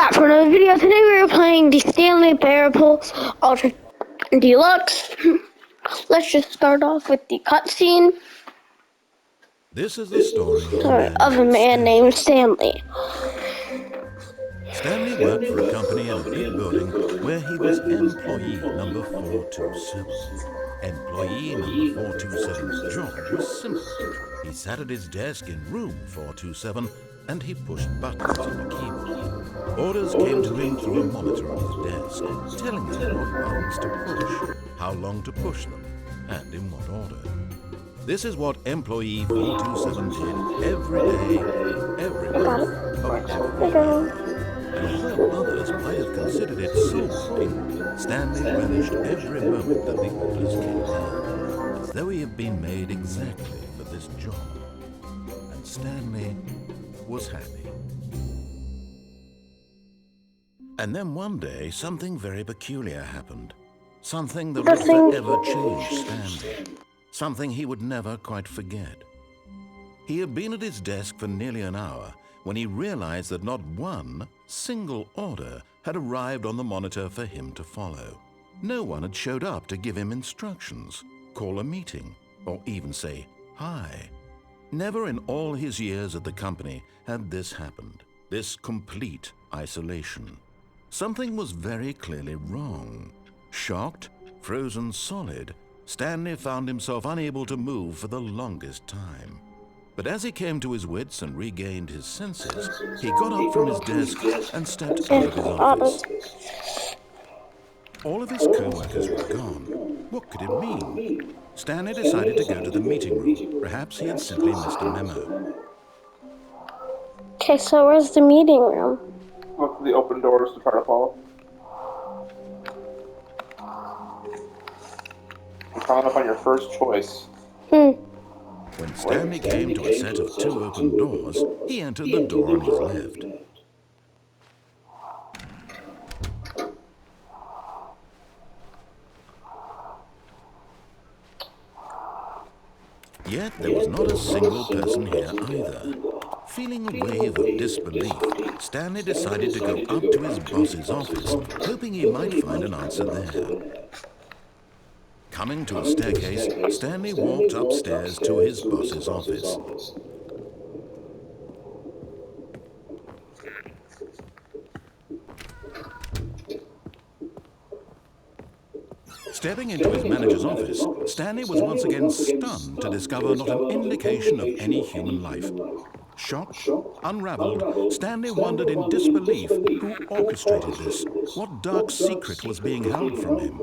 back for another video. Today we are playing the Stanley Ultra Deluxe. Let's just start off with the cutscene. This is the story Of a man named Stanley. Stanley worked for a company in a big building where he was employee number 427. Employee number 427's job was simple. He sat at his desk in room 427 and he pushed buttons on a keyboard. Orders came to him through a monitor on his desk, telling him what buttons to push, how long to push them, and in what order. This is what employee 427 did every day, every month, of every year. And although others might have considered it slow-walking, Stanley relished every moment that the orders came in, as though he had been made exactly for this job. And Stanley was happy. And then one day, something very peculiar happened. Something that would forever change Stanley. Something he would never quite forget. He had been at his desk for nearly an hour when he realized that not one single order had arrived on the monitor for him to follow. No one had showed up to give him instructions, call a meeting, or even say hi. Never in all his years at the company had this happened, this complete isolation. Something was very clearly wrong. Shocked, frozen solid, Stanley found himself unable to move for the longest time. But as he came to his wits and regained his senses, he got up from his desk and stepped out of his office. All of his co-workers were gone. What could it mean? Stanley decided to go to the meeting room. Perhaps he had simply missed a memo. Okay, so where's the meeting room? Look for the open doors to try to follow. You're coming up on your first choice. When Stanley came to a set of two open doors, he entered the door on his left. Yet there was not a single person here either. Feeling a wave of disbelief, Stanley decided to go up to his boss's office, hoping he might find an answer there. Coming to a staircase, Stanley walked upstairs to his boss's office. Stepping into his manager's office, Stanley was once again stunned to discover not an indication of any human life. Shocked, unraveled, Stanley wondered in disbelief who orchestrated this, what dark secret was being held from him.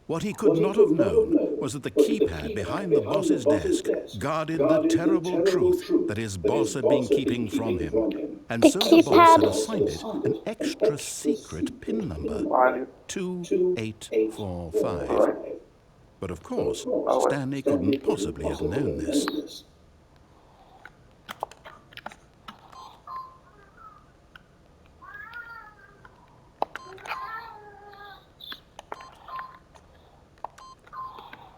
What he could not have known was that the keypad behind the boss's desk guarded the terrible truth that his boss had been keeping from him. And so the boss had assigned it an extra secret PIN number, 2845. But of course, Stanley couldn't possibly have known this.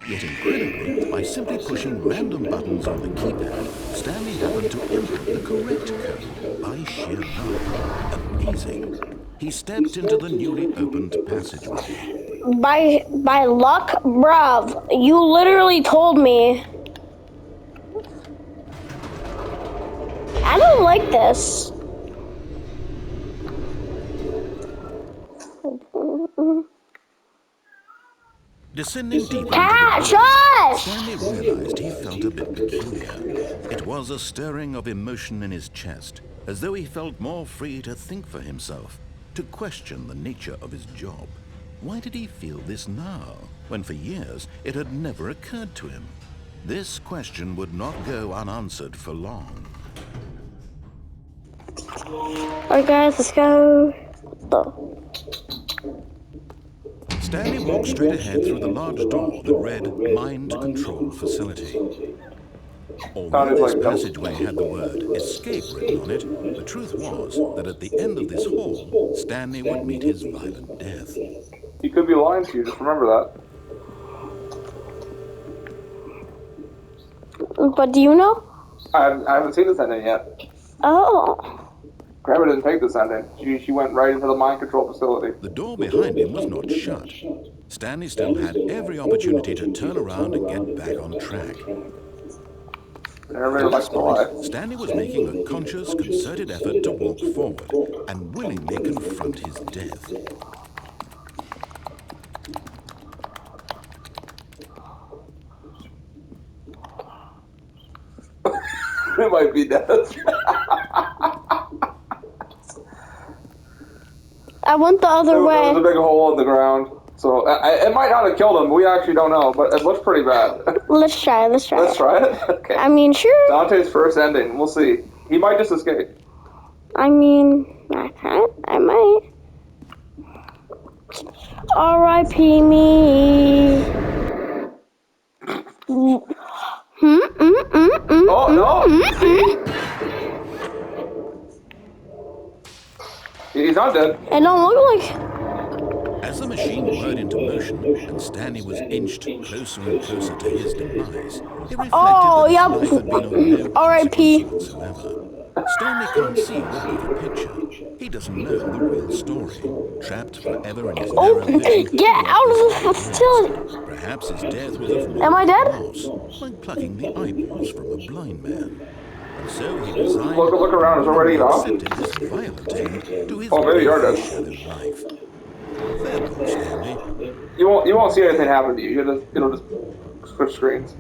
Yet incredibly, by simply pushing random buttons on the keypad, Stanley happened to input the correct code by sheer luck. Amazing. He stepped into the newly opened passageway. By luck? Bruv, you literally told me. I don't like this. Descending deeper Catch into us! Stanley realized he felt a bit peculiar. It was a stirring of emotion in his chest, as though he felt more free to think for himself, to question the nature of his job. Why did he feel this now, when for years it had never occurred to him? This question would not go unanswered for long. Alright guys, let's go. Stanley walked straight ahead through the large door that read Mind Control Facility. Although this passageway had the word Escape written on it, the truth was that at the end of this hall, Stanley would meet his violent death. He could be lying to you, just remember that. But do you know? I haven't seen this ending yet. Oh. Grandma didn't take this ending. She went right into the mind control facility. The door behind him was not shut. Stanley still had every opportunity to turn around and get back on track. Everybody At likes this to lie. point, Stanley was making a conscious, concerted effort to walk forward and willingly confront his death. It might be death. I went the other There was a way. big hole in the ground. So it might not have killed him. We actually don't know, but it looks pretty bad. Let's try. Let's try. Let's try it? Okay. I mean, sure. Dante's first ending. We'll see. He might just escape. I mean, I can't. I might. R.I.P. me. Oh, no! He's not dead. It don't look like. As the machine whirred into motion and Stanley was inched closer and closer to his demise, it reflected that his life had been of no R.I.P. consequence whatsoever. Stanley can't see the bigger picture. He doesn't know the real story. Trapped forever in his narrow vision. Get out of the facility. Perhaps his death was of Am I dead? loss, like plucking the eyeballs from a blind man. And so he resigned. Look around. Is already off? Accepted this violent end to his Oh, maybe you're dead. shadowed life. Farewell, Stanley. You won't see anything happen to you. It'll just switch screens.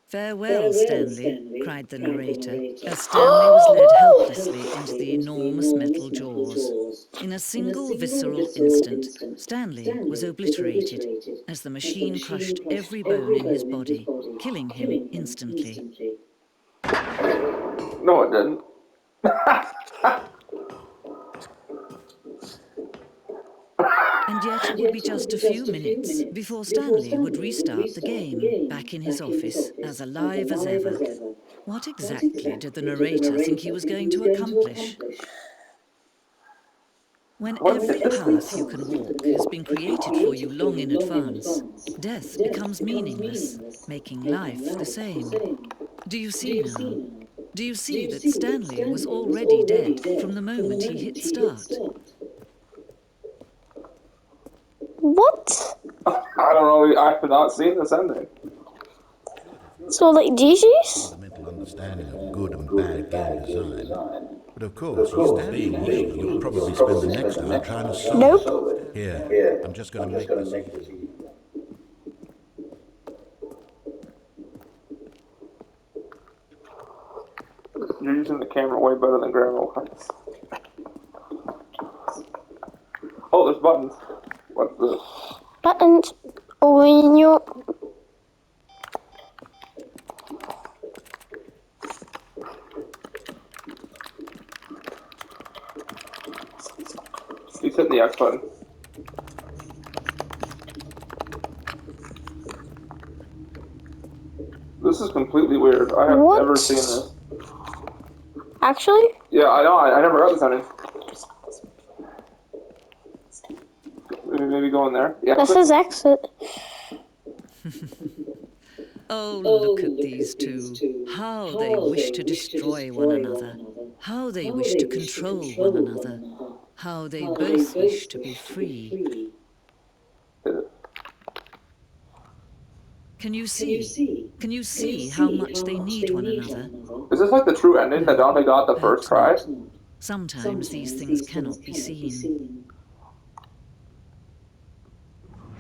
"Farewell, Stanley," cried the narrator, as Stanley was led helplessly into the enormous metal jaws. In a single visceral instant, Stanley was obliterated as the machine crushed every bone in his body, killing him instantly. No, it didn't. And yet it would be just a few minutes before Stanley would restart the game, back in his office, as alive as ever. What exactly did the narrator think he was going to accomplish? When every path you can walk has been created for you long in advance, death becomes meaningless, making life the same. Do you see now? Do you see that Stanley was already dead from the moment he hit start? What? I don't know. I have not seen this ending. So, like, GG's? Fundamental understanding of good and bad game design. But of course, he's being me. You'll probably spend the next hour trying to solve Nope. it. Here, I'm just going to make this easy. You're using the camera way better than Grandma was. Oh, there's buttons. What's this? Buttons. When you. He's hitting the X button. This is completely weird. I have What? never seen this. Actually? Yeah, I know. I never got this ending. Maybe go in there. Yeah. That says exit. Oh, look at these two. How they wish to destroy one another. How they wish to control one another. How they both wish to be free. Can you see? Can you see how much they need one another? Is this like the true ending that Dante got the first try? Sometimes these things cannot be seen.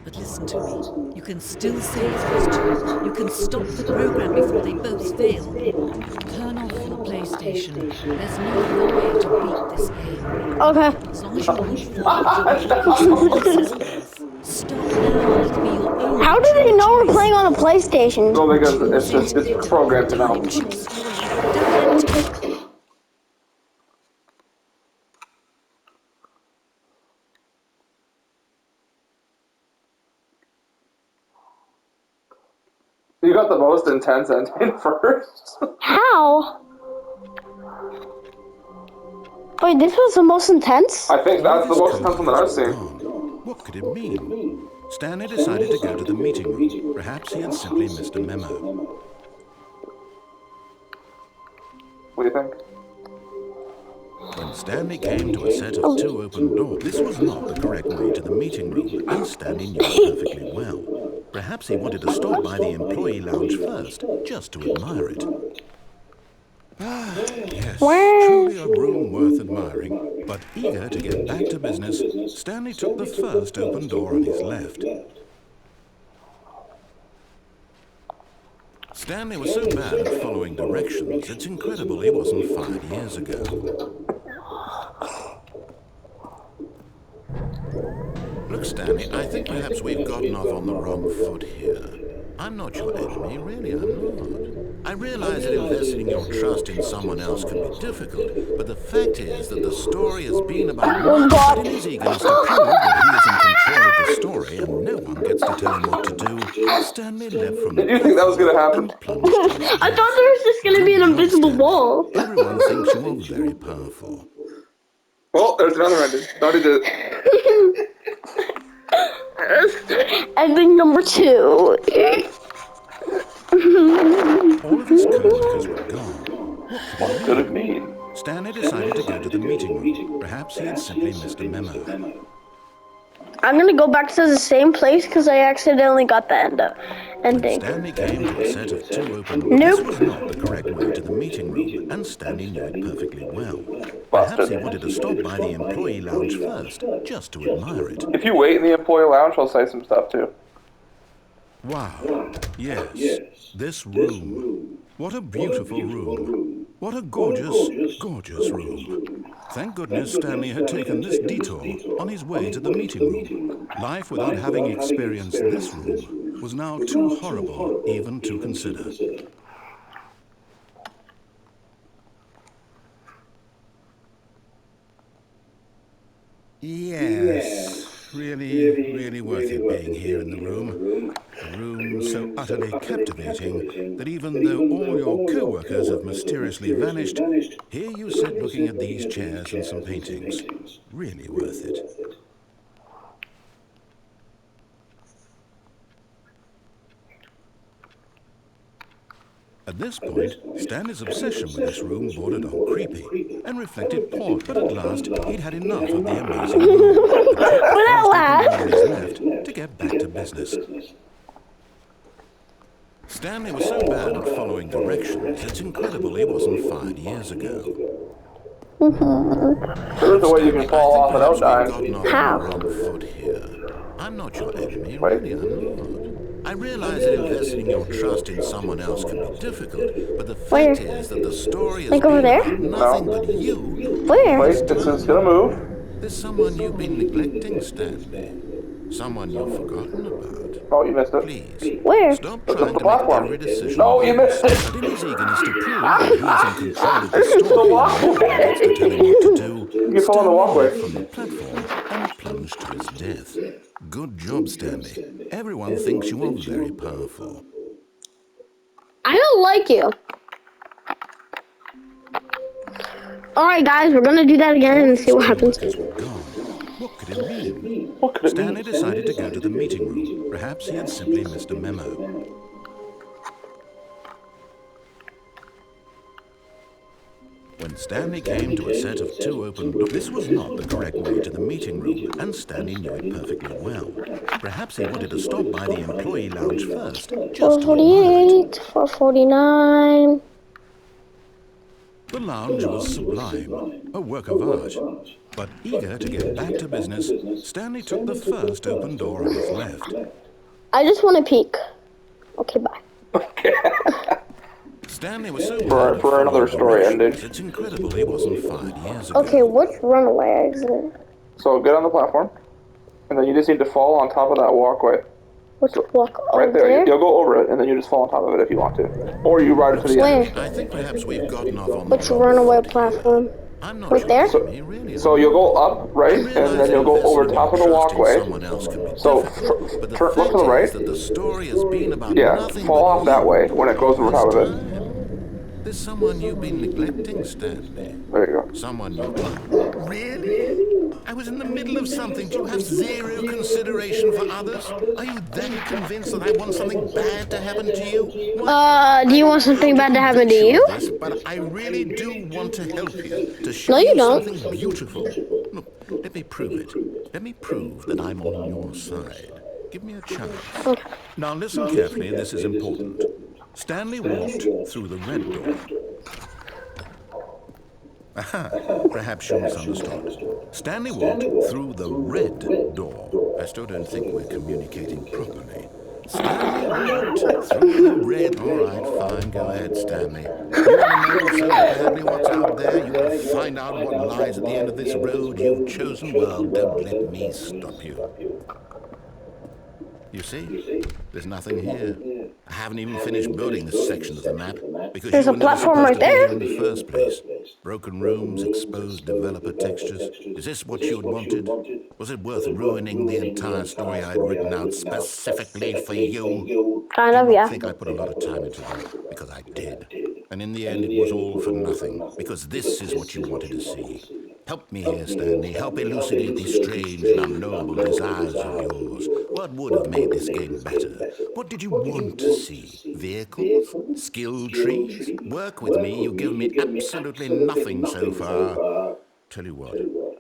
But listen to me. You can still save those two. You can stop the program before they both fail. Turn off your PlayStation. There's no other way to beat this game. Okay. As long as you move forward, stop now. It'll be your own. How do they know we're playing on a PlayStation? No, because it's programmed to know. You got the most intense ending first. How? Wait, this was the most intense? I think that's the most intense one that I've seen. What could it mean? Stanley decided to go to the meeting room. Perhaps he had simply missed a memo. What do you think? When Stanley came to a set of 2 open doors, this was not the correct way to the meeting room, and Stanley knew it perfectly well. Perhaps he wanted to stop by the employee lounge first, just to admire it. Yes, truly a room worth admiring. But eager to get back to business, Stanley took the first open door on his left. Stanley was so bad at following directions, it's incredible he wasn't fired years ago. Look, Stanley, I think perhaps we've gotten off on the wrong foot here. I'm not your enemy, really, I'm not. I realize that investing your trust in someone else can be difficult, but the fact is that the story has been about one, but in his eagerness to prove that he is in control of the story and no one gets to tell him what to do, Stanley left from the Did you think that was going to happen? I thought there was just gonna be an invisible wall. Everyone thinks you are very powerful. Well, there's another ending. Dante did it. Ending number 2. All of his co-workers were gone. What could it mean? Stanley decided to go to the meeting room. Perhaps he had simply missed a memo. I'm gonna go back to the same place because I accidentally got the ending. Stanley came to a set of 2 open doors. Nope. This was not the correct way to the meeting room, and Stanley knew it perfectly well. Perhaps he wanted to stop by the employee lounge first, just to admire it. If you wait in the employee lounge, I'll say some stuff too. Wow. Yes. This room. What a beautiful room. What a gorgeous, gorgeous room. Thank goodness Stanley had taken this detour on his way to the meeting room. Life without having experienced this room was now too horrible even to consider. Yes, really worth it being here in the room. A room so utterly captivating that even though all your co-workers have mysteriously vanished, here you sit looking at these chairs and some paintings. Really worth it. At this point, Stanley's obsession with this room bordered on creepy and reflected poor, but at last he'd had enough of the amazing room. When I laugh. On his left to get back to business. Stanley was so bad at following directions, it's incredible he wasn't fired years ago. There's a way you can fall off without dying. How? I'm not your enemy, really, I'm not. I realize that investing your trust in someone else can be difficult, but the fact is that the story is over there? nothing but you. Where? Wait, it's gonna move. There's someone you've been neglecting, Stanley. Someone you've forgotten about. Oh, you missed it. Please, Where? stop Look trying at the to make platform. every decision. No, you missed it. But in his eagerness to prove that he is in control of the story and no one gets to tell him what to do, You fall on the Stanley walkway. leapt from the platform and plunged to his death. Good job, Stanley. Everyone thinks you are very powerful. I don't like you. Alright guys, we're gonna do that again and see what happens. Were gone. What could it mean? What could it Stanley mean? decided to go to the meeting room. Perhaps he had simply missed a memo. When Stanley came to a set of 2 open doors, this was not the correct way to the meeting room, and Stanley knew it perfectly well. Perhaps he wanted to stop by the employee lounge first, just to admire it. 448, 449. The lounge was sublime, a work of art. But eager to get back to business, Stanley took the first open door on his left. I just want to peek. Okay, bye. Stanley was so For another story ending. It's incredible he wasn't fired years ago. Okay, which runaway exit? So get on the platform, and then you just need to fall on top of that walkway. Which walk Right over there. there? You'll go over it, and then you just fall on top of it if you want to. Or you ride it to the end. Where? I think perhaps we've gotten off on Which the wrong runaway foot. platform? I'm not Right sure there? it's me, really. So you'll go up, right, and then you'll go over top of the walkway. So look to the right. The story has been about Yeah, nothing fall but off that you. way when it goes over top of it. There's someone you've been neglecting, Stanley. There you go. Someone you... Really? I was in the middle of something. Do you have zero consideration for others? Are you that convinced that I want something bad to happen to you? Do you want something bad to happen to you? This, but I really do want to help you, to show No, you you don't. something beautiful. Look, let me prove it. Let me prove that I'm on your side. Give me a chance. Okay. Now listen carefully, this is important. Stanley walked through the red door. Aha, perhaps you misunderstood. Stanley walked through the red door. I still don't think we're communicating properly. Stanley walked through the red... All right, fine, go ahead, Stanley. You want to know so badly what's out there? You want to find out what lies at the end of this road you've chosen? Well, don't let me stop you. You see, there's nothing here. I haven't even finished building this section of the map because There's you a were never platform supposed right to be there. here in the first place. Broken rooms, exposed developer textures. Is this what you had wanted? Was it worth ruining the entire story I'd written out specifically for you? Kind of, You yeah. think I put a lot of time into that? Because I did. And in the end, it was all for nothing. Because this is what you wanted to see. Help me here, Stanley. Help elucidate these strange and unknowable desires of yours. What would have made this game better? What did you want to see? Vehicles? Skill trees? Work with me. You've given me absolutely nothing so far. Tell you what,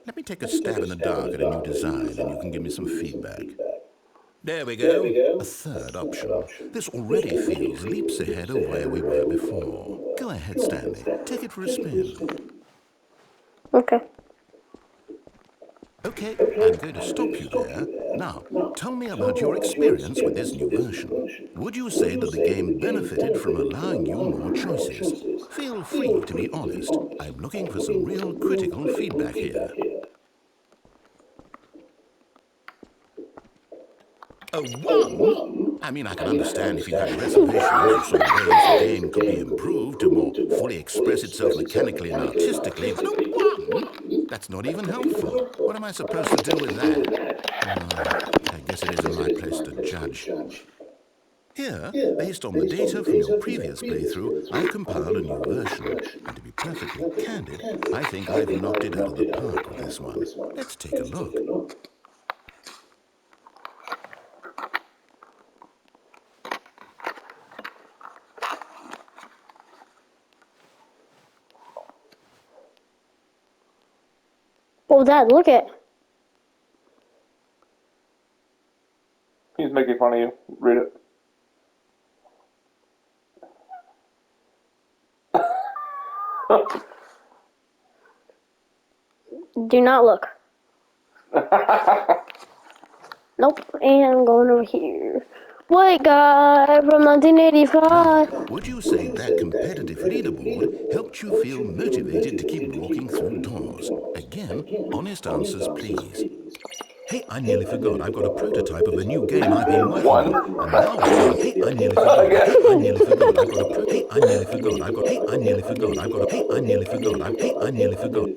let me take a stab in the dark at a new design and you can give me some feedback. There we go. A third option. This already feels leaps ahead of where we were before. Go ahead, Stanley. Take it for a spin. Okay. Okay, I'm going to stop you there. Now, tell me about your experience with this new version. Would you say that the game benefited from allowing you more choices? Feel free to be honest. I'm looking for some real critical feedback here. A 1? I mean, I can understand if you had reservations, some ways the game could be improved to more fully express itself mechanically and artistically, but a 1? That's not even helpful. What am I supposed to do with that? I guess it isn't my place to judge. Here, based on the data from your previous playthrough, I've compiled a new version. And to be perfectly candid, I think I've knocked it out of the park with this one. Let's take a look. Oh, Dad, look at. He's making fun of you. Read it. Do not look. Nope. And I'm going over here. White guy from 1985. Would you say that competitive leaderboard helped you feel motivated to keep walking through doors? Again, honest answers, please. Hey, I nearly forgot. I've got a prototype of a new game I've been working on. And now hey, I nearly forgot. Hey, I nearly forgot. I've got a hey, I nearly forgot. I've got hey, I nearly forgot. I've got hey, I nearly forgot. Hey, I nearly forgot.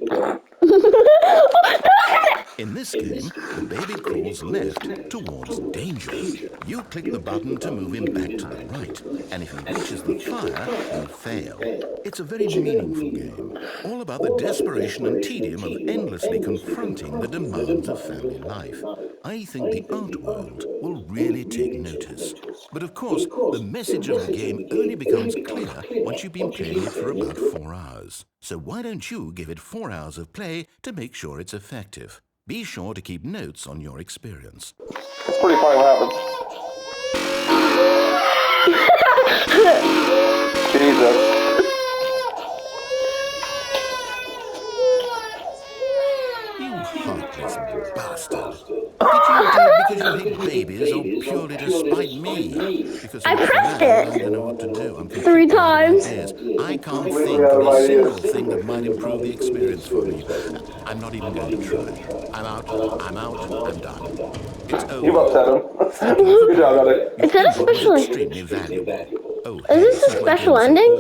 In this game, the baby crawls left towards danger. You click the button to move him back to the right, and if he reaches the fire, you fail. It's a very meaningful game, all about the desperation and tedium of endlessly confronting the demands of family life. I think the art world will really take notice. But of course, the message of the game only becomes clear once you've been playing it for about 4 hours. So why don't you give it 4 hours of play to make sure it's effective? Be sure to keep notes on your experience. It's pretty funny what happens. Jesus. You heartless bastard. Did you do it because you hate babies or purely to spite me? Because I pressed it. I don't know what to do. I'm 3 times. I can't think of a single thing that might improve the experience for me. I'm not even going to try. I'm out, I'm done. It's over. You've upset him. Good job, Dante. Is that a special? Extremely valuable. Oh, Is this a special ending?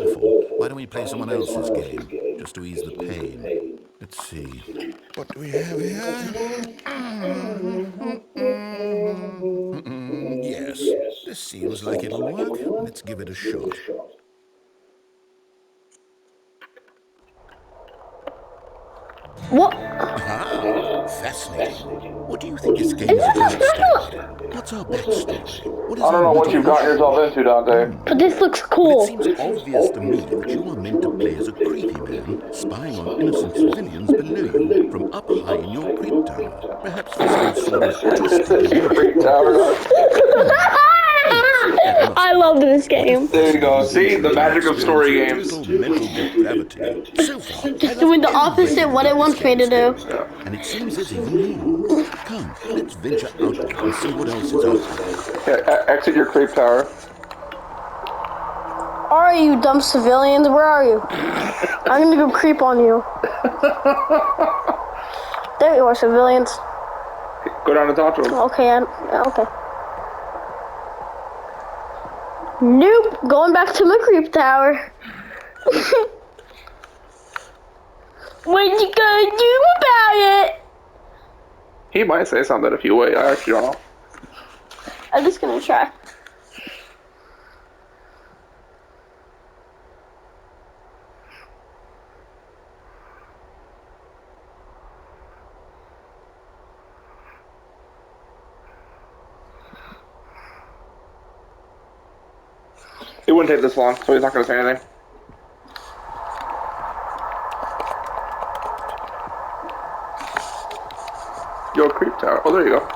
Why don't we play someone else's game, just to ease the pain? Let's see. What do we have here? Yes, this seems like it'll work. Let's give it a shot. What? Ah, fascinating. What do you think this game Is is this a about, special? Stanley? What's our backstory? What is I don't our know what you've gotten motivation? yourself into, Dante. But this looks Well, it cool. seems obvious to me that you are meant to play as a creepy man spying on innocent civilians below you from up high in your creep tower. Perhaps for some sort of twisted reward. Creep tower. I love this What a game. There you go. fascinating See, the adventure magic of experience story in games. total mental depravity. So far, Just doing the opposite what it wants me to do. Yeah. And it seems there's even more. Come, let's venture outward and see what else is out there. Yeah, exit your creep tower. Are you dumb civilians? Where are you? I'm gonna go creep on you. There you are, civilians. Go down and talk to him. Okay, okay. Nope, going back to my creep tower. What you gonna do about it? He might say something if you wait. I actually don't know. I'm just gonna try. It wouldn't take this long, so he's not going to say anything. Yo, creep tower. Oh, there you go.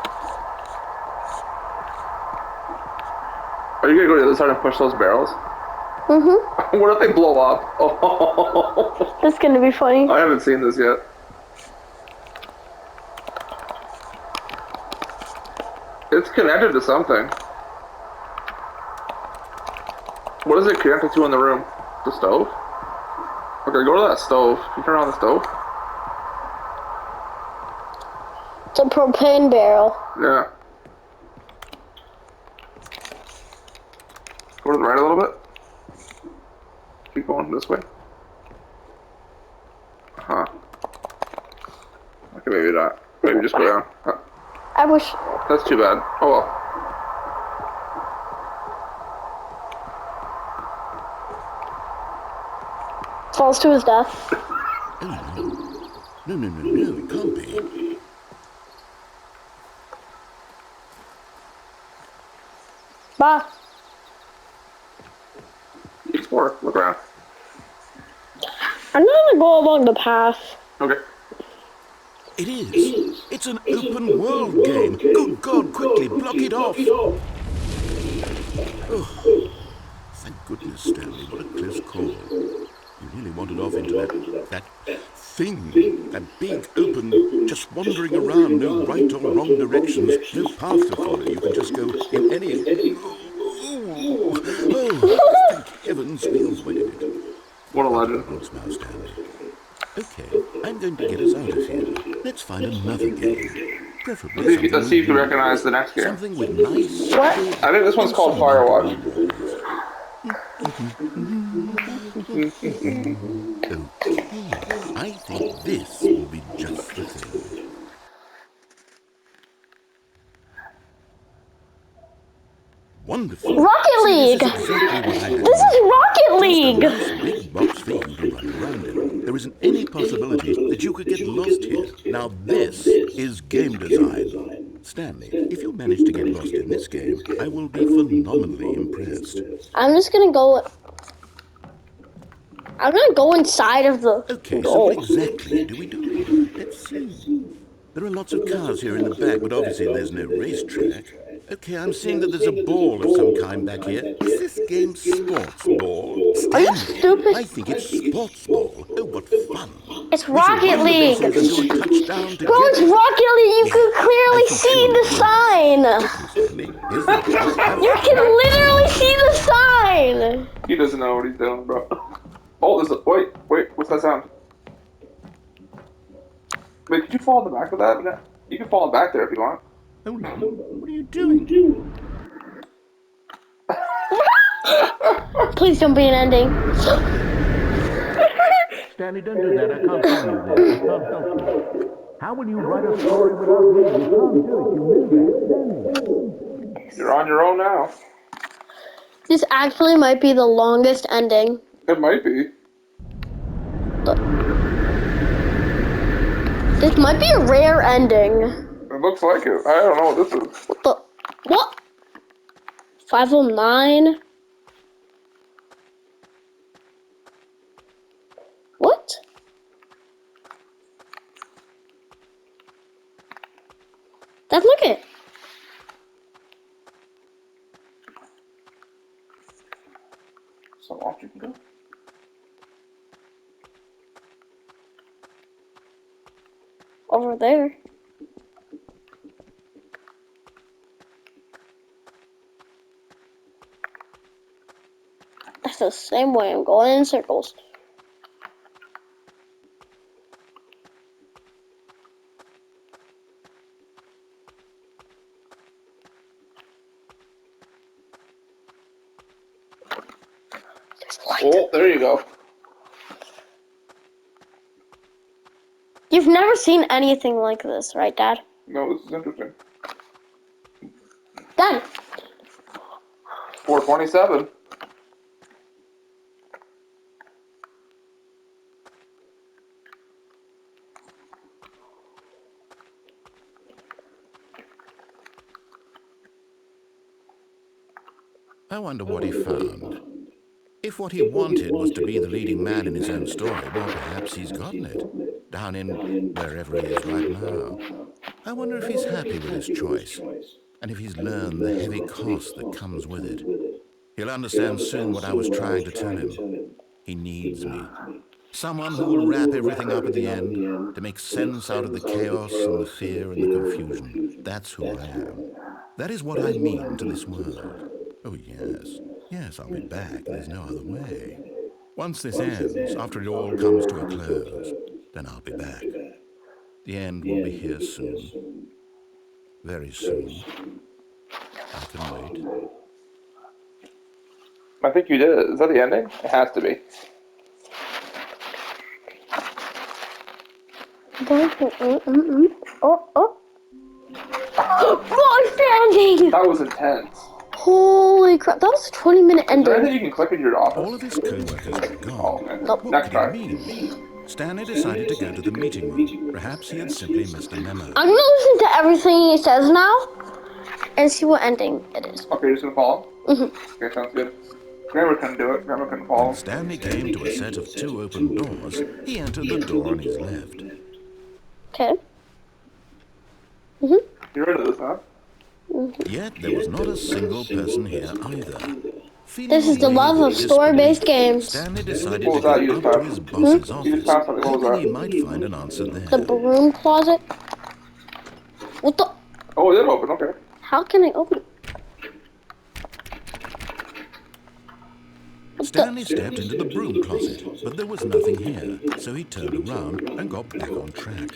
Are you going to go to the other side and push those barrels? Mm-hmm. What if they blow up? Oh, That's gonna be funny. I haven't seen this yet. It's connected to something. What is it connected to in the room? The stove? Okay, go to that stove. Can you turn on the stove? It's a propane barrel. Yeah. Go to the right a little bit. Keep going this way. Huh. Okay, maybe not. Maybe just go down. Huh. I wish. That's too bad. Oh well. Falls to his death. Oh, no. No, it can't be. Bah. Explore. Look around. I'm gonna go along the path. Okay. It is. It's an open world game. Good God, quickly, block it off. Oh, thank goodness, Stanley. What a close call. You really wandered off into that thing. That big, open, just wandering around. No right or wrong directions. No path to follow. You can just go in any... Oh, thank heavens, wheels waited it. What a legend. Once now, Stanley. Okay, I'm going to get us out of here. Let's find another game. Preferably Let's see if you recognize the next game. something with nice... What? I think this one's called Firewatch. Okay, I think this will be just the thing. Wonderful. Rocket League! This is exactly what I had. This is Rocket League! Just a nice big box for you to run around in. There isn't any possibility that you could get lost here. Now this is game design. Stanley, if you manage to get lost in this game, I will be phenomenally impressed. I'm just gonna go. I'm gonna go inside of the. Okay, so what exactly do we do here? Let's see. There are lots of cars here in the back, but obviously there's no racetrack. Okay, I'm seeing that there's a ball of some kind back here. Is this game sports ball? Are you Stanley, stupid? I think it's sports ball. Oh, what fun. It's We should Rocket run the League! bases and do a touchdown Bro, it's together. Rocket League! You can clearly see the sign! Stanley, here's the You can literally see the sign! He doesn't know what he's doing, bro. Oh, there's a... Wait, what's that sound? Wait, could you fall in the back of that? You can fall in back there if you want. Oh, no. What are you doing? Please don't be an ending. Stanley, don't do that. I can't follow you there. I can't help you. How will you write a story without me? You can't do it. You know that, Stanley. You're on your own now. This actually might be the longest ending. It might be. This might be a rare ending. It looks like it. I don't know what this is. What the? What? 509? What? Dad, look it. So off you can go. Over there. That's the same way I'm going in circles. There's a light. Oh, there you go. You've never seen anything like this, right, Dad? No, this is interesting. Dad! 427. I wonder what he found. If what he wanted was to be the leading man in his own story, well, perhaps he's gotten it, down in wherever he is right now. I wonder if he's happy with his choice, and if he's learned the heavy cost that comes with it. He'll understand soon what I was trying to tell him. He needs me. Someone who will wrap everything up at the end, to make sense out of the chaos and the fear and the confusion. That's who I am. That is what I mean to this world. Oh, yes. Yes, I'll be back. There's no other way. Once this ends, after it all comes to a close, then I'll be back. The end will be here soon. Very soon. I can wait. I think you did it. Is that the ending? It has to be. Oh. Wrong standing! That was intense. Holy crap, that was a 20-minute Is there ending. anything you can click in your office? All of his co-workers were Oh, gone. man. Nope. What Next could try. he mean? Stanley decided to go to the meeting room. Perhaps he had simply missed a memo. I'm gonna listen to everything he says now and see what ending it is. Okay, you're just gonna follow? Mm-hmm. Okay, sounds good. Grandma couldn't do it. Grandma couldn't follow. When Stanley came to a set of 2 open doors, he entered the door on his left. Okay. Mm-hmm. You're rid of this, huh? Yet there was not a single person here either. Feeling This is the a wave love of disbelief, story-based games. Stanley decided What to was that? go You up just to his boss's You just office, passed something. What was hoping he that? might find an answer The there. broom closet. What the? Oh, it did open. Okay. How can I open it? Stanley stepped into the broom closet, but there was nothing here, so he turned around and got back on track.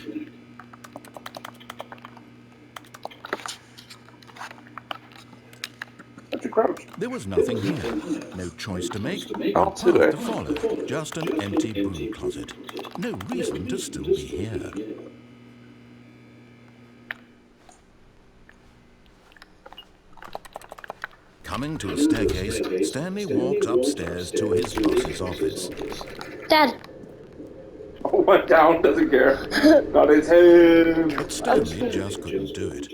That's your crouch. There was nothing here. No choice to make, no Oh, path today. to follow. Just an empty broom closet. No reason to still be here. Coming to a staircase, Stanley walked upstairs to his boss's office. Dad. Oh, went down. Doesn't care. Got his head. But Stanley just couldn't do it.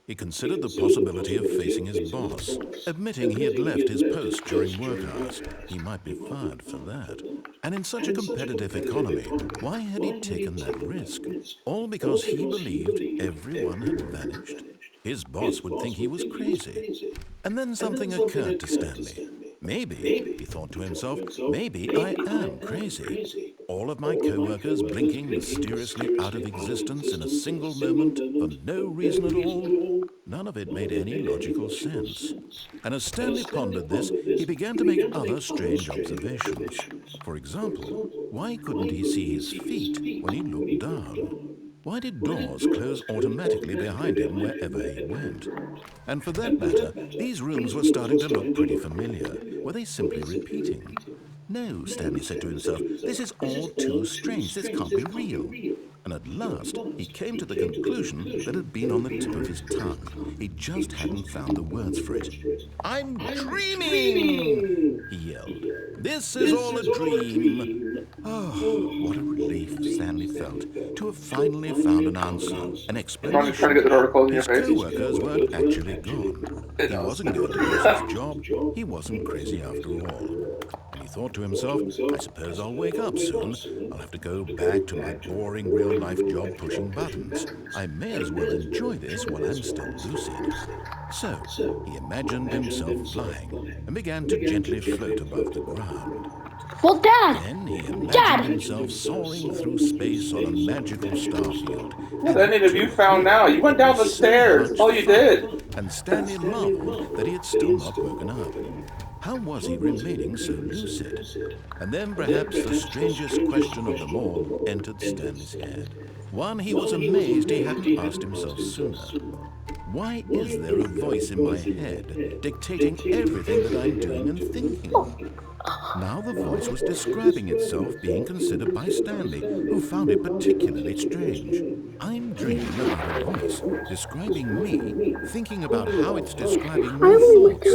He considered the possibility of facing his boss, admitting he had left his post during work hours. He might be fired for that. And in such a competitive economy, why had he taken that risk? All because he believed everyone had vanished. His boss would think he was crazy. And then something occurred to Stanley. Maybe, he thought to himself, maybe I am crazy. All of my co-workers blinking mysteriously out of existence in a single moment for no reason at all. None of it made any logical sense. And as Stanley pondered this, he began to make other strange observations. For example, why couldn't he see his feet when he looked down? Why did doors close automatically behind him wherever he went? And for that matter, these rooms were starting to look pretty familiar. Were they simply repeating? No, Stanley said to himself, this is all too strange. This can't be real. And at last, he came to the conclusion that had been on the tip of his tongue. He just hadn't found the words for it. I'm dreaming, he yelled. This is all a dream. Oh, what a relief Stanley felt to have finally found an answer, an explanation. I'm trying to get the door to close in your His face. co-workers weren't actually gone. He wasn't going to lose his job. He wasn't crazy after all. And he thought to himself, I suppose I'll wake up soon. I'll have to go back to my boring real-life job pushing buttons. I may as well enjoy this while I'm still lucid. So he imagined himself flying and began to gently float above the ground. Well, Dad! Then he imagined himself soaring through space on a magical starfield. What ending have you found now? You went down the stairs. That's all you did. And Stanley marveled that he had still not woken up. How was he remaining so lucid? And then perhaps the strangest question of them all entered Stanley's head. One he was amazed he hadn't asked himself sooner. Why is there a voice in my head dictating everything that I'm doing and thinking? Now the voice was describing itself being considered by Stanley, who found it particularly strange. I'm dreaming about a voice describing me, thinking about how it's describing my thoughts.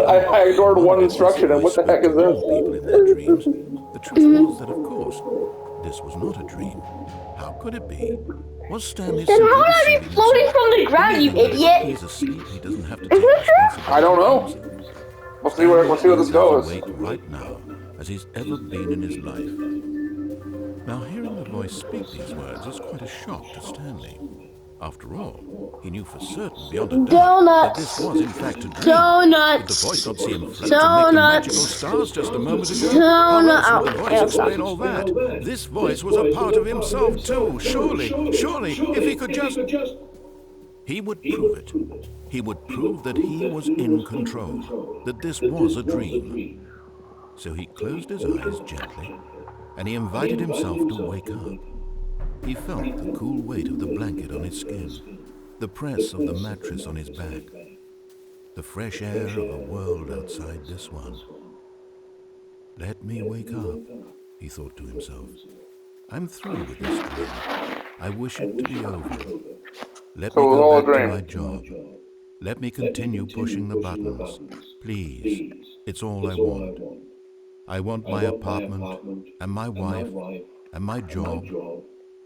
I ignored one instruction, and what the heck is this? People in their dreams. The truth was that, of course, this was not a dream. How could it be? Was Stanley Then how are you floating from the ground, you idiot? He's asleep. He doesn't have to take responsibility. I don't know. We'll see where this goes. Awake right now, as he's ever been in his life. Now, hearing the voice speak these words is quite a shock to Stanley. After all, he knew for certain beyond a doubt that this was in fact a dream. Did the voice not see him float to make the magical stars just a moment ago? How else would the voice explain all that? This voice was a part of himself too. Surely, if he could just... He would prove it. He would prove that he was in control, that this was a dream. So he closed his eyes gently, and he invited himself to wake up. He felt the cool weight of the blanket on his skin, the press of the mattress on his back, the fresh air of a world outside this one. Let me wake up, he thought to himself. I'm through with this dream. I wish it to be over. Let me go back to my job. Let me continue pushing the buttons. Please, it's all I want. I want my apartment, and my wife, and my job.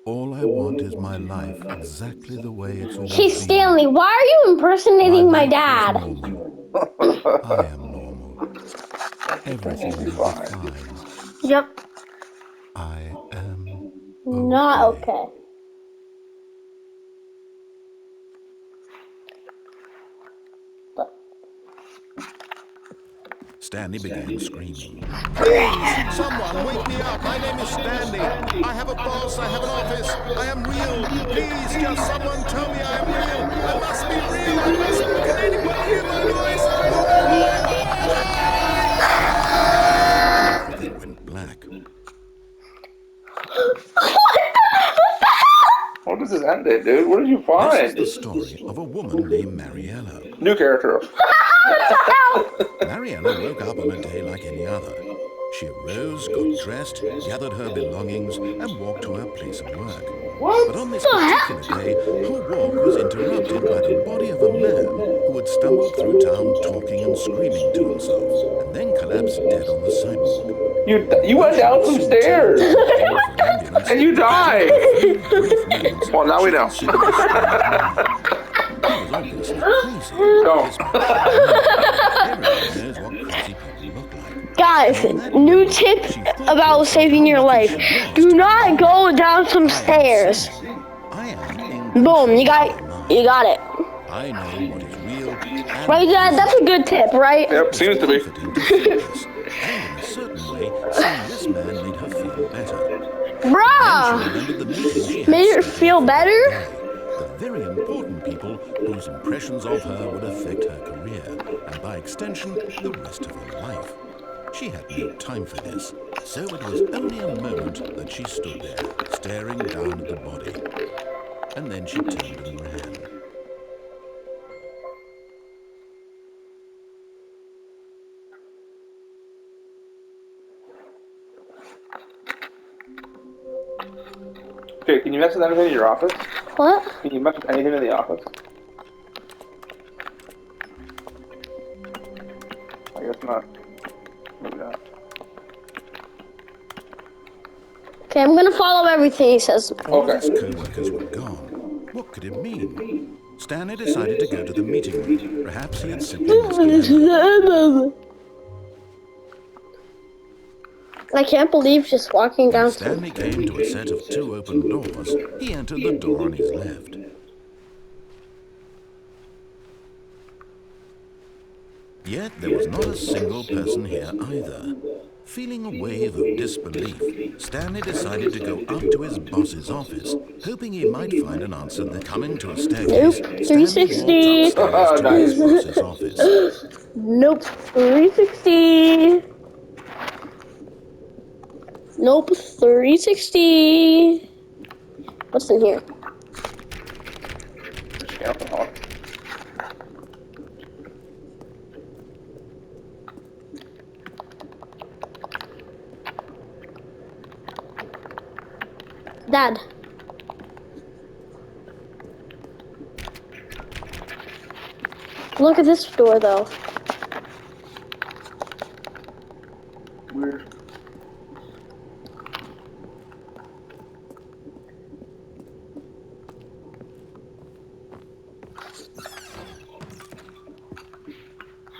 All I want is my life exactly the way it's always been. Hey, Stanley, why are you impersonating my dad? I am normal. Everything will be fine. Yep. I am Not okay. Stanley began screaming. Please, someone wake me up. My name is Stanley. I have a boss. I have an office. I am real. Please, just someone tell me I am real. I must be real. I must. Can anyone hear my voice? Everything went black. What does this end it, dude? What did you find? This is the story of a woman named Mariella. New character. Mariella woke up on a day like any other. She arose, got dressed, gathered her belongings, and walked to her place of work. But on this particular day, her walk was interrupted by the body of a man who had stumbled through town talking and screaming to himself, and then collapsed dead on the sidewalk. You went down some stairs, and you died. Well, now we know. Don't. Guys, new tip about saving your life. Do not go down some stairs. Boom, you got it. I know what is real. Right, Dad? That's a good tip, right? Yep, seems to be. And in a certain way, seeing this man made her feel better. Bruh! Made her feel better? The very important people whose impressions of her would affect her career, and by extension, the rest of her life. She had no time for this, so it was only a moment that she stood there, staring down at the body. And then she turned and ran. Okay, can you mess with anything in your office? What? Can you mess with anything in the office? I guess not. Maybe not. Okay, I'm gonna follow everything he says. All of his co-workers were gone. What could it mean? Stanley decided to go to the meeting room. Perhaps he had simply misremembered. I can't believe just walking When down. Stanley came to a set of 2 open doors, he entered the door on his left. Yet there was not a single person here either. Feeling a wave of disbelief, Stanley decided to go up to his boss's office, hoping he might find an answer there. Coming to a staircase, Nope. Stanley 360. walked upstairs to his boss's office. Nope. 360. Nope. 360. What's in here? Alcohol. Dad. Look at this door, though. Weird.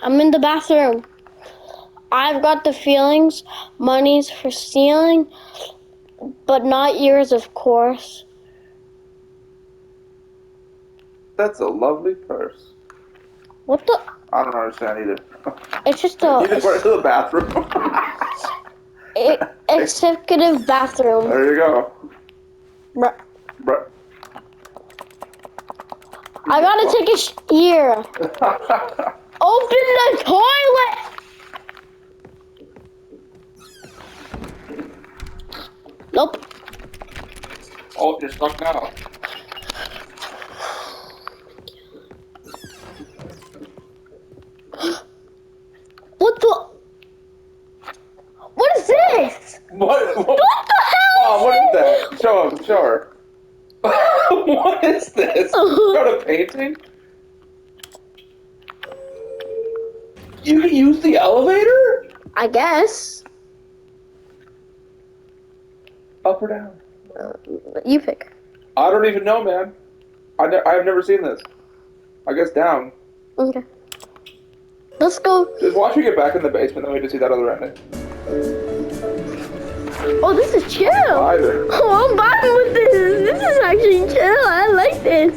I'm in the bathroom. I've got the feelings, money's for stealing, but not yours, of course. That's a lovely purse. What the? I don't understand either. It's just You just went a to the bathroom. executive bathroom. There you go. Bruh. Bruh. I gotta take a here. Open the toilet. Nope. Oh, you're stuck now. What the? What is this? What What the hell? Oh, what is that? Show him. Show her. What is this? Got a painting? You can use the elevator? I guess. Up or down? You pick. I don't even know, man. I've never seen this. I guess down. Okay. Let's go. Just watch me get back in the basement, then we just see that other ending. Oh, this is chill. Either. Oh, I'm vibing with this. This is actually chill. I like this.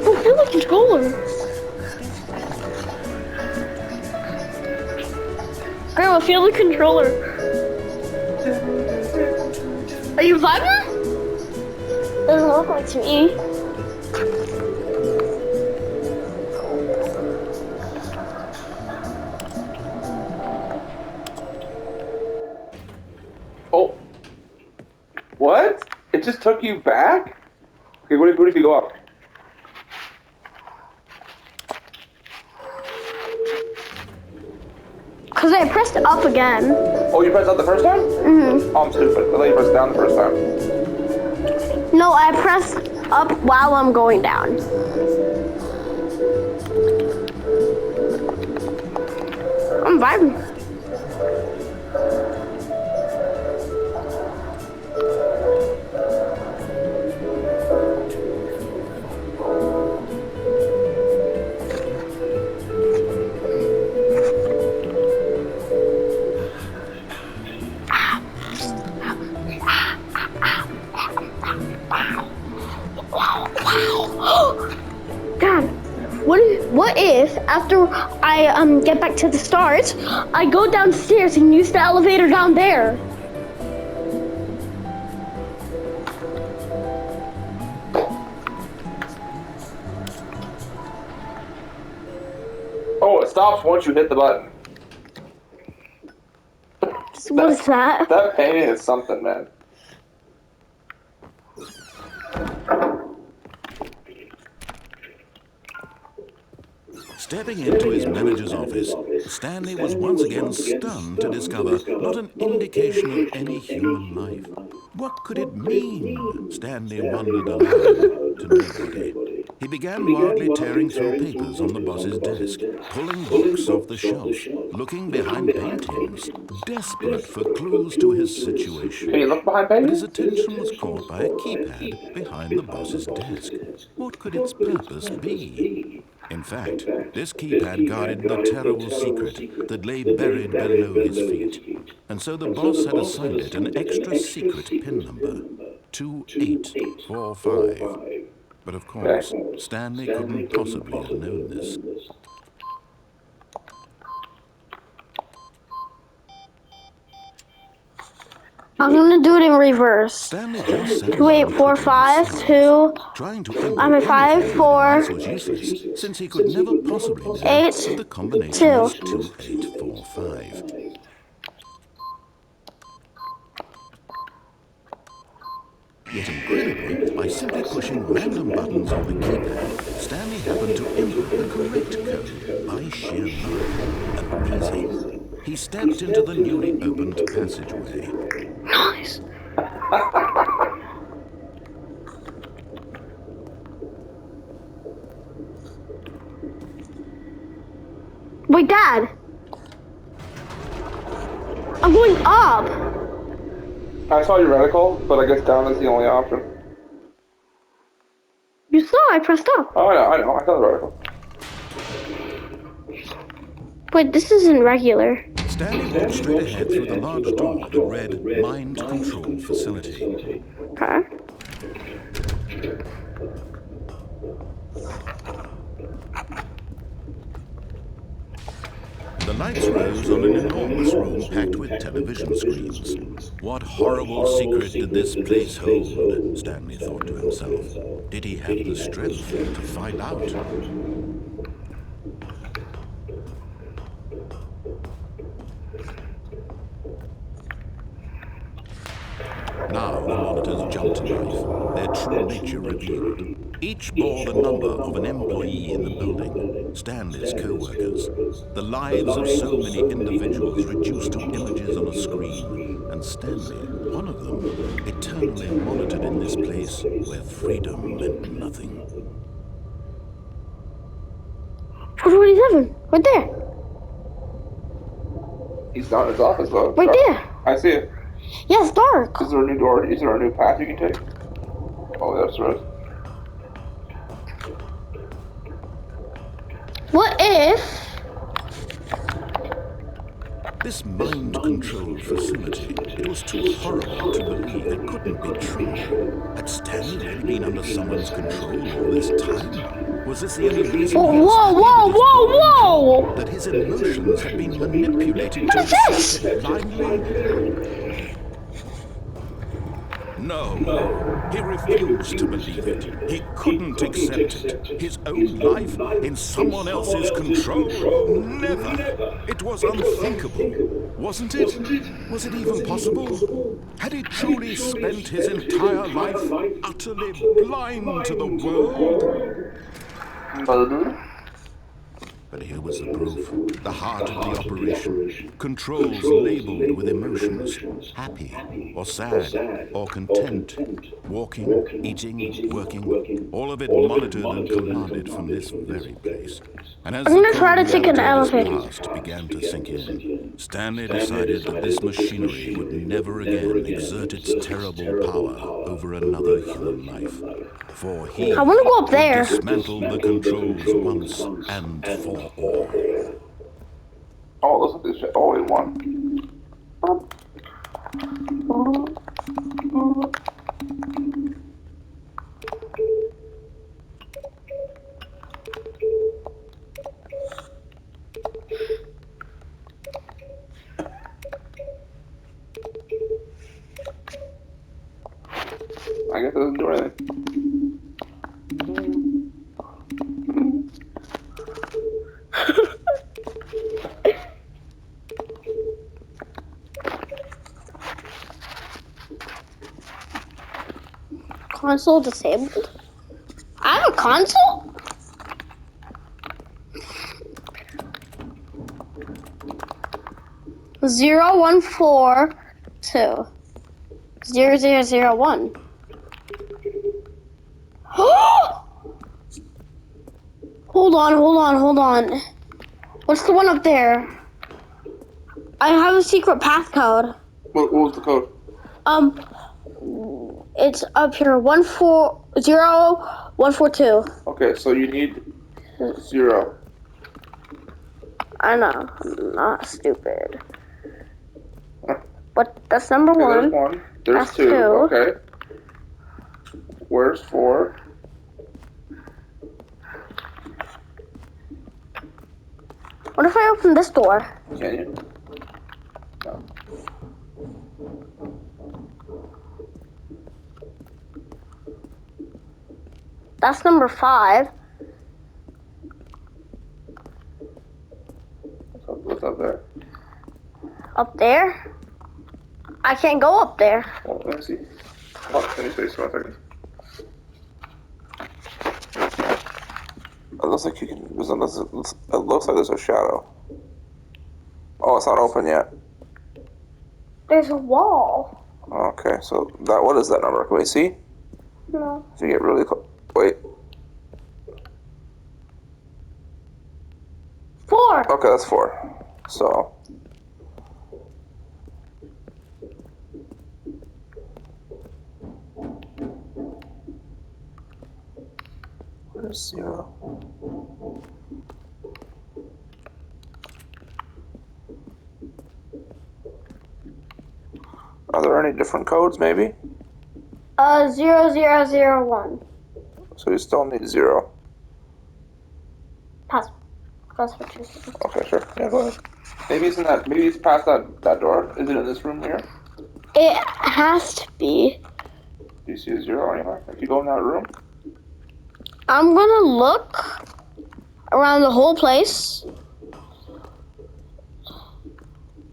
Oh, feel the controller. Grandma, feel the controller. Are you vibing? Doesn't look like to me. Oh. What? It just took you back? Okay, what if you go up? Because I pressed up again. Oh, you pressed up the first time? Mm-hmm. Oh, I'm stupid. I thought you pressed down the first time. No, I pressed up while I'm going down. I'm vibing. Dad, what if after I get back to the start, I go downstairs and use the elevator down there? Oh, it stops once you hit the button. What is that? That painting is something, man. Stepping into his manager's office, Stanley was once again stunned to discover not an indication of any human life. What could it mean? Stanley wondered aloud to nobody. He began wildly tearing through papers on the boss's desk, pulling books off the shelf, looking behind paintings, desperate for clues to his situation. Can you look behind But his paintings? attention was caught by a keypad behind the boss's desk. What could its purpose be? In fact, this keypad guarded the terrible secret that lay buried below his feet. And so the boss had assigned it an extra secret PIN number, 2845. But of course, Stanley couldn't possibly have known this. I'm gonna do it in reverse. Stanley just sat 2845 to trying to I'm at 5 4 was useless, since he could never possibly know 8 that the combination 2. was 2845. Yet incredibly, by simply pushing random buttons on the keypad, Stanley happened to input the correct code by sheer luck. Amazing. He stepped into the newly opened passageway. Nice. Wait, Dad. I'm going up. I saw your reticle, but I guess down is the only option. You saw I pressed up. Oh, I know. I saw the reticle. Wait, this isn't regular. Stanley walked straight ahead through the large door that read Mind Control Facility. Okay. The lights rose on an enormous room packed with television screens. What horrible secret did this place hold? Stanley thought to himself. Did he have the strength to find out? Now the monitors jumped to life, their true nature revealed. Each bore the number of an employee in the building, Stanley's co-workers. The lives of so many individuals reduced to images on a screen, and Stanley, one of them, eternally monitored in this place where freedom meant nothing. 427. Right there. He's not in his office, though. Right there. I see it. Yeah, it's dark. Is there a new door? Is there a new path you can take? Oh, that's right. What if... This mind-controlled facility, it was too horrible to believe it couldn't be true. Had Stanley really been under someone's control all this time? Was this the only reason he was Whoa! that his emotions had been manipulated What to is this? accept it blindly? No, he refused to believe it. He couldn't accept it. His own life in someone else's control? Never. It was unthinkable. Wasn't it? Was it even possible? Had he truly spent his entire life utterly blind to the world? But here was the proof, the heart of the operation. Controls labeled with emotions, happy or sad or content, walking, eating, working, all of it monitored and commanded from this very place. And as I'm gonna the try to cold take an reality of elephant. his past began to sink in, Stanley decided that this machinery would never again exert its terrible power over another human life. For he I wanna go up there. would dismantle the controls once and for all. Oh, listen to this shit. Oh, wait, one. I guess it doesn't do anything. Console disabled? I have a console? 0142 0001. Hold on. What's the one up there? I have a secret path code. What was the code? It's up here. 140 142. Okay, so you need 0. I know. I'm not stupid. But that's number Okay, one. there's 1. There's That's 2. 2. Okay. Where's 4? What if I open this door? Can you? No. That's number 5. What's up there? Up there? I can't go up there. Oh, let me see. Oh, let me see. 1 second. It looks like you can. It looks like there's a shadow. Oh, it's not open yet. There's a wall. Okay, so what is that number? Can we see? No. If you get really close. Wait. 4. Okay, that's 4. So. Where's 0? Are there any different codes, maybe? 0001. So you still need 0. Pass. That's what you said. Okay, sure. Yeah, go ahead. Maybe it's in that. Maybe it's past that door. Is it in this room here? It has to be. Do you see a 0 anywhere? If you go in that room. I'm gonna look around the whole place.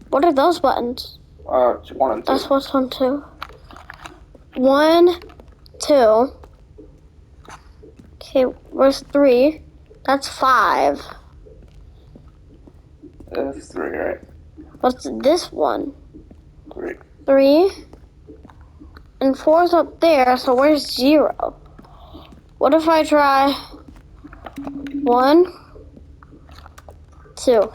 What are those buttons? 1 and 2. That's what's 1, 2. 1, 2. Okay, where's 3? That's 5. That's 3, right? What's this one? 3. 3. And 4's up there, so where's 0? What if I try 1, 2?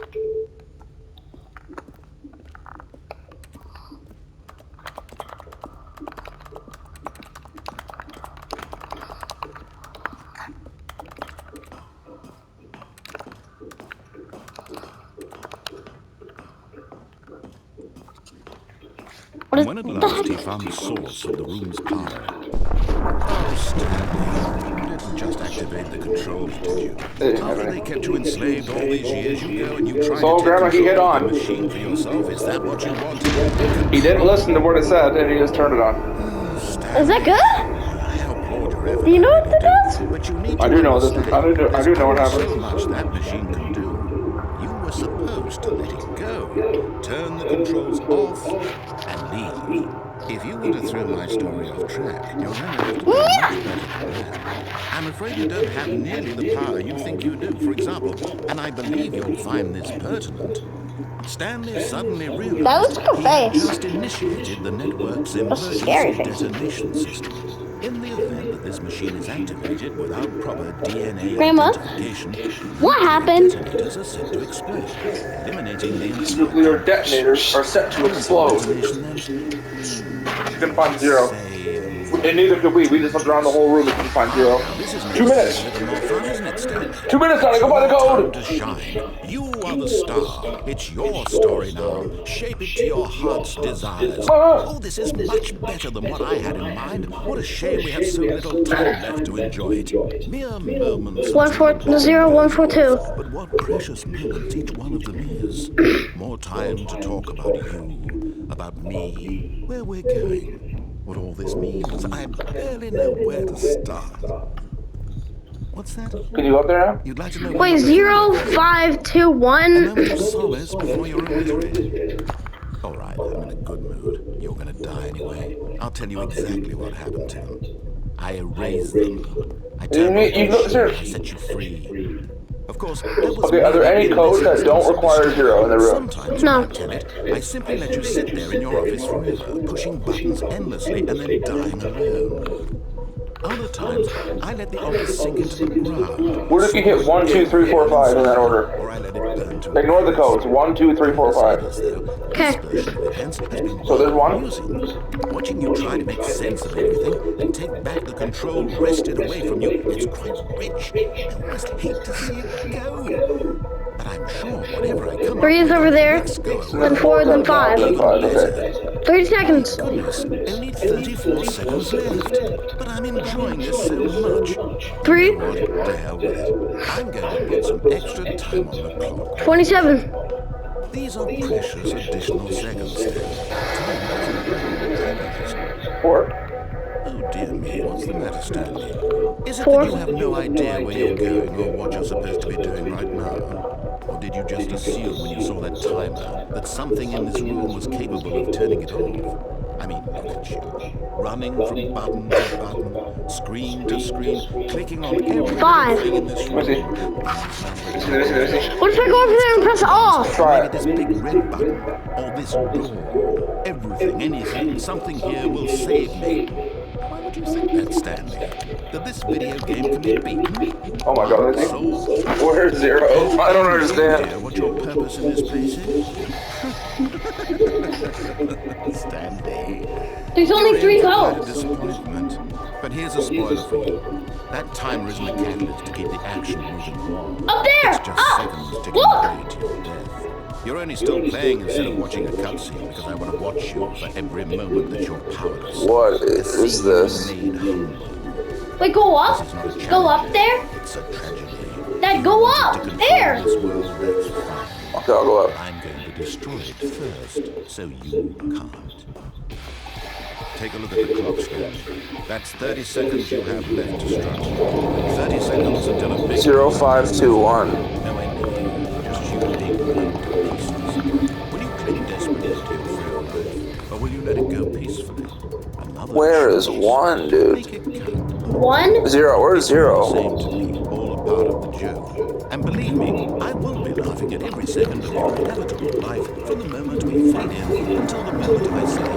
And when at last he found the source of the room's power, oh, Stanley, you didn't just activate the controls, did you? After they kept you enslaved all these years, you go and you try So, to take Grandma, he hit control of on. the machine for yourself. Is that what you wanted? He didn't listen to what it said, and he just turned it on. Oh, Stanley, Is that good? I applaud your effort. Do you know what that I does? But you need to I do know this. understand, I do know there's what only happens. so much that machine can do. You were supposed to let it go, turn the controls off, and leave. If you want to throw my story off track, you're going to have to do much better than that. I'm afraid you don't have nearly the power you think you do. For example, and I believe you'll find this pertinent, Stanley suddenly realized That looks like a he had face. just initiated the network's That's a scary emergency face. detonation system. In the event that this machine is activated without proper DNA Grandma, identification, what happened? detonators are set to explode, eliminating the Nuclear detonators are set to explode. You can find 0. And neither could we. We just looked around the whole room and couldn't find 0. 2 minutes. 2 minutes, Dante. Go by the code. To shine. You are the star. It's your story now. Shape it to your heart's desires. Oh, this is much better than what I had in mind. What a shame we have so little time left to enjoy it. Mere moments. 140 But what precious moments each one of them is. More time to talk about you, about me, where we're going, what all this means. I barely know where to start. What's that? Can you go up there now? You'd like to know? Wait, 0521. A moment of solace before you're obliterated. All right, I'm in a good mood. You're gonna die anyway. I'll tell you exactly what happened to them. I erased them. I turned off the machine. I set you free. Of course, that was Okay, are there any codes that don't require 0 in the room? Sometimes No. when I tell it, I simply let you sit there in your office forever, pushing buttons endlessly and then dying alone. Other times, I let the office sink into the ground. What if you hit 1, 2, 3, 4, 5 in that order? Or I let it burn to Ignore the codes. 1, 2, 3, 4, 5. Okay. This version of events has been So there's one? amusing. Watching you try to make sense of everything and take back the control wrested away from you, it's quite rich. I almost hate to see it go. But I'm sure whatever I come 3 is up over with, there, let's go then 4, then 5. Then 5, okay. 30 seconds. Goodness, only 34 seconds left. But I'm enjoying this so much. 3, You know what? To hell with it. I'm going to put some extra time on the clock. 27. These are precious additional seconds. Time doesn't go. 4. Oh dear me, what's the matter, Stanley? Is it 4. that you have no idea where you're going or what you're supposed to be doing right now? Or did you just assume when you saw that timer that something in this room was capable of turning it off? I mean, look at you. Running from button to button, screen to screen, clicking on every 5. thing in this room. Let me see. What if I go over there and press off? Try Maybe it. this big red button, or this door. Everything, anything, something here will save me. Why would you think that, Stanley? That this video game can be beaten? Oh my god, is So, he? Where's 0? I don't understand. what your purpose in this place is? Stanley. There's only 3 You're in for quite a codes. disappointment. But here's a spoiler for you. That timer isn't a catalyst to keep the action moving along. Up there! It's just Up! seconds ticking Look! away to your death. You're only still playing instead of watching a cutscene because I want to watch you for every moment that you're powerless. What is this? Made humble. Wait, go up? This is not a Go up challenge. there? It's a tragedy. Dad, go To up! control There! this world, that's fine. Okay, I'll go up. I'm going to destroy it first, so you can't. Take a look at the clock, Stanley. That's 30 seconds you have left to struggle. 30 seconds until a big... 0, 5, 2, 1. No enemy, just you being blown to pieces. Will you cling desperately to your frail life, or will you let it go peacefully? Another Where is choice. 1, dude? Make it count. 1? 0, where's Same 0? to me, all a part of the joke. And believe me, I will be laughing at every second of your inevitable life from the moment we fade in until the moment I say,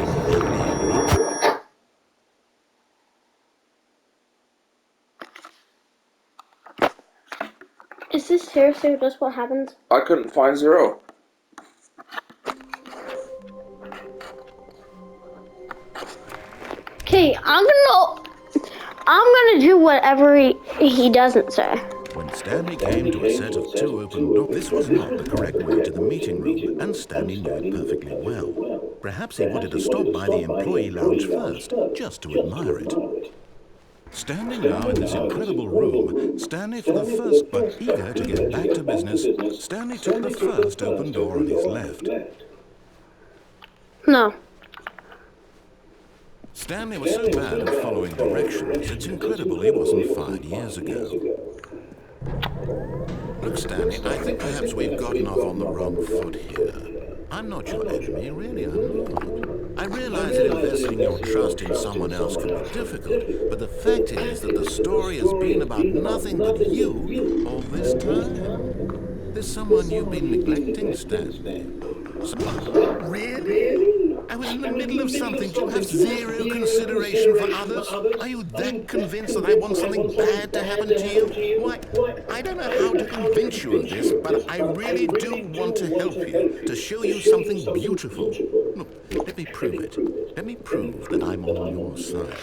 Is this seriously just what happens? I couldn't find 0. Okay, I'm gonna do whatever he doesn't say. When Stanley came to a set of 2 open doors, this was not the correct way to the meeting room, and Stanley knew it perfectly well. Perhaps he wanted to stop by the employee lounge first, just to admire it. Standing now in this incredible room, Stanley for the first, but eager to get back to business, Stanley took the first open door on his left. No. Stanley was so bad at following directions, it's incredible he wasn't fired years ago. Look, Stanley, I think perhaps we've gotten off on the wrong foot here. I'm not your enemy, really, I'm not. I realize that investing your trust in someone else can be difficult, but the fact is that the story has been about nothing but you all this time. There's someone you've been neglecting, Stanley. Someone? Really? I was in the middle of something. Do you have 0 consideration for others? Are you that convinced that I want something bad to happen to you? Why, I don't know how to convince you of this, but I really do want to help you, to show you something beautiful. Look, let me prove it. Let me prove that I'm on your side.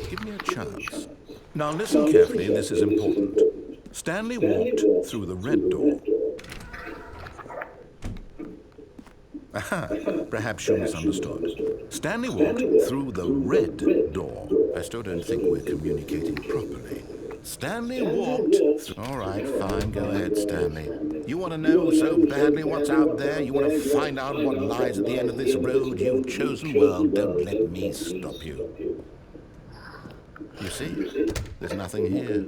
Give me a chance. Now listen carefully, this is important. Stanley walked through the red door. Aha, perhaps you misunderstood. Stanley walked through the red door. I still don't think we're communicating properly. Stanley walked through... All right, fine, go ahead, Stanley. You want to know so badly what's out there? You want to find out what lies at the end of this road you've chosen? Well, don't let me stop you. You see, there's nothing here.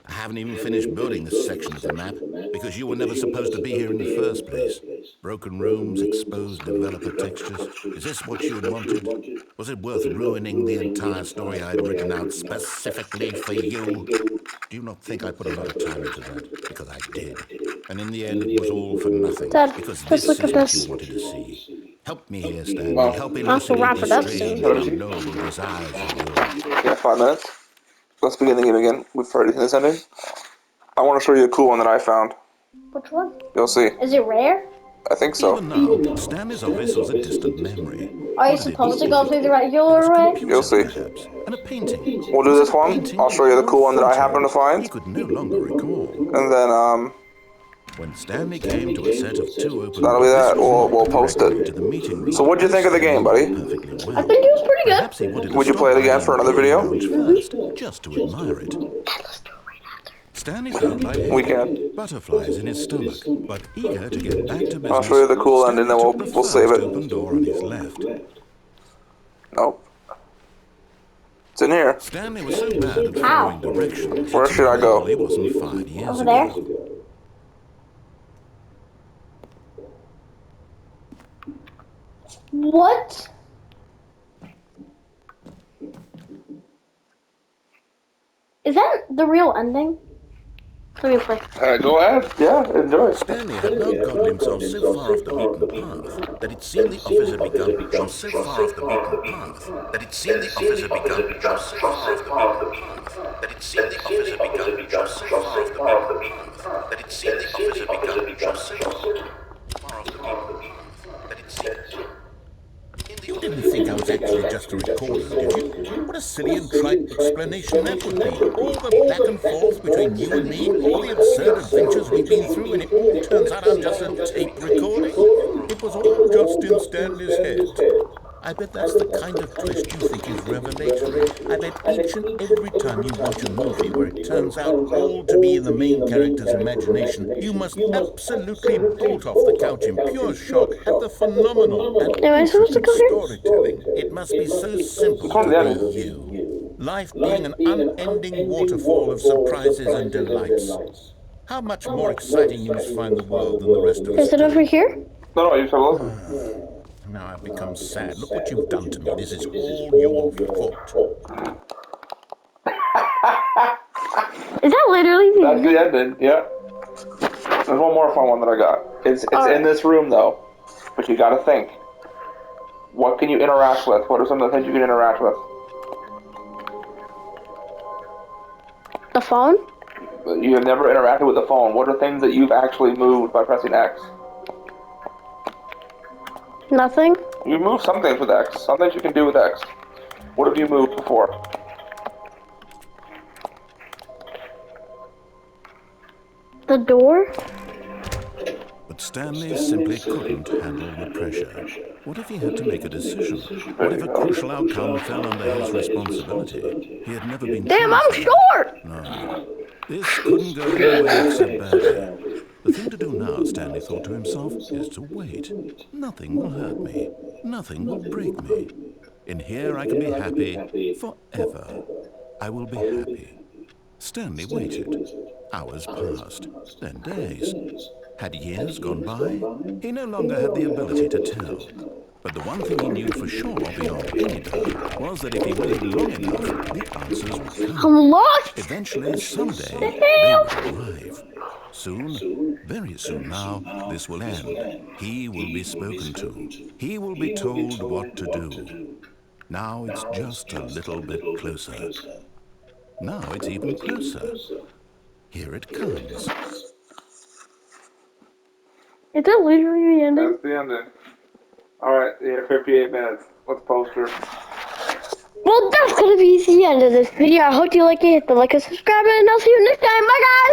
I haven't even finished building this section of the map, because you were never supposed to be here in the first place. Broken rooms, exposed developer textures. Is this what you had wanted? Was it worth ruining the entire story I'd written out specifically for you? Do you not think I put a lot of time into that? Because I did. And in the end, it was all for nothing. Dad, Because let's this look is at what this. you wanted to see. Help me here, Stanley. Well, Help I'll have to wrap elucidate it up these soon. strange and noble desires of yours. Yeah, 5 minutes. Let's begin the game again. We've already seen this ending. I want to show you a cool one that I found. Which one? You'll see. Is it rare? I think so. Even now, Stanley's of vessels a distant memory. Are you What did it supposed to look go like? through the It regular was a way? computer, You'll see. perhaps, and a painting. We'll do Was this it a one. painting I'll show you the or a cool one that I photo? happen to find. He could no longer recall. And then, When Stanley came to a set of 2 open that'll be doors, that. this was We'll the post directory it. to the meeting room. So what'd you think of the game, buddy? Perfectly well. I think it was pretty good. Perhaps he wanted to Would you stop play it by again the for another Imperial video? Lounge first, just to admire it. Stanley felt like We can. butterflies in his stomach, but eager to get back to business. I'll show you the cool ending, then Stanley took the we'll save first it. open door on his left. Nope. It's in here. Stanley was so bad at following directions. Where should I go? He wasn't 5 years Over there? ago. What? Is that the real ending? Let me play. Go ahead. Yeah, enjoy. Stanley had now gotten himself so far off the beaten path that it seemed the office had begun from so far off the beaten path that it seemed the office had begun from so far off the beaten path that it seemed the office had begun from so far off the beaten path that it seemed the office had begun from so far off the beaten path that it seemed. You didn't think I was actually just a recorder, did you? What a silly and trite explanation that would be. All the back and forth between you and me, all the absurd adventures we've been through, and it all turns out I'm just a tape recording. It was all just in Stanley's head. I bet that's the kind of twist you think is revelatory. I bet each and every time you watch a movie where it turns out all to be in the main character's imagination, you must absolutely bolt off the couch in pure shock at the phenomenal and Am I supposed to intricate go here? storytelling. It must be so simple to be you. Life being an unending waterfall of surprises and delights. How much more exciting you must find the world than the rest of us. Is it over here? No, you shall listen. Now I've become sad. Look what you've done to me. This is all your fault. Is that literally the That's the ending, yeah. There's one more fun one that I got. It's in this room, though. But you gotta think. What can you interact with? What are some of the things you can interact with? The phone? You have never interacted with the phone. What are things that you've actually moved by pressing X? Nothing? You move some things with X. Some things you can do with X. What have you moved before? The door? But Stanley simply couldn't handle the pressure. What if he had to make a decision? What if a crucial outcome fell under his responsibility? He had never been... Damn, I'm short! No. This couldn't go anywhere except badly. The thing to do now, Stanley thought to himself, is to wait. Nothing will hurt me. Nothing will break me. In here I can be happy forever. I will be happy. Stanley waited. Hours passed, then days. Had years gone by? He no longer had the ability to tell. But the one thing he knew for sure, beyond any doubt, was that if he waited long enough, the answers would come. I'm lost! Eventually, someday, they would arrive. Soon, very soon now, this will end. He will be spoken to. He will be told what to do. Now it's just a little bit closer. Now it's even closer. Here it comes. Is that literally the ending? That's the ending. Alright, yeah, 58 minutes. Let's post her. Well, that's gonna be the end of this video. I hope you like it. Hit the like and subscribe, and I'll see you next time. Bye, guys!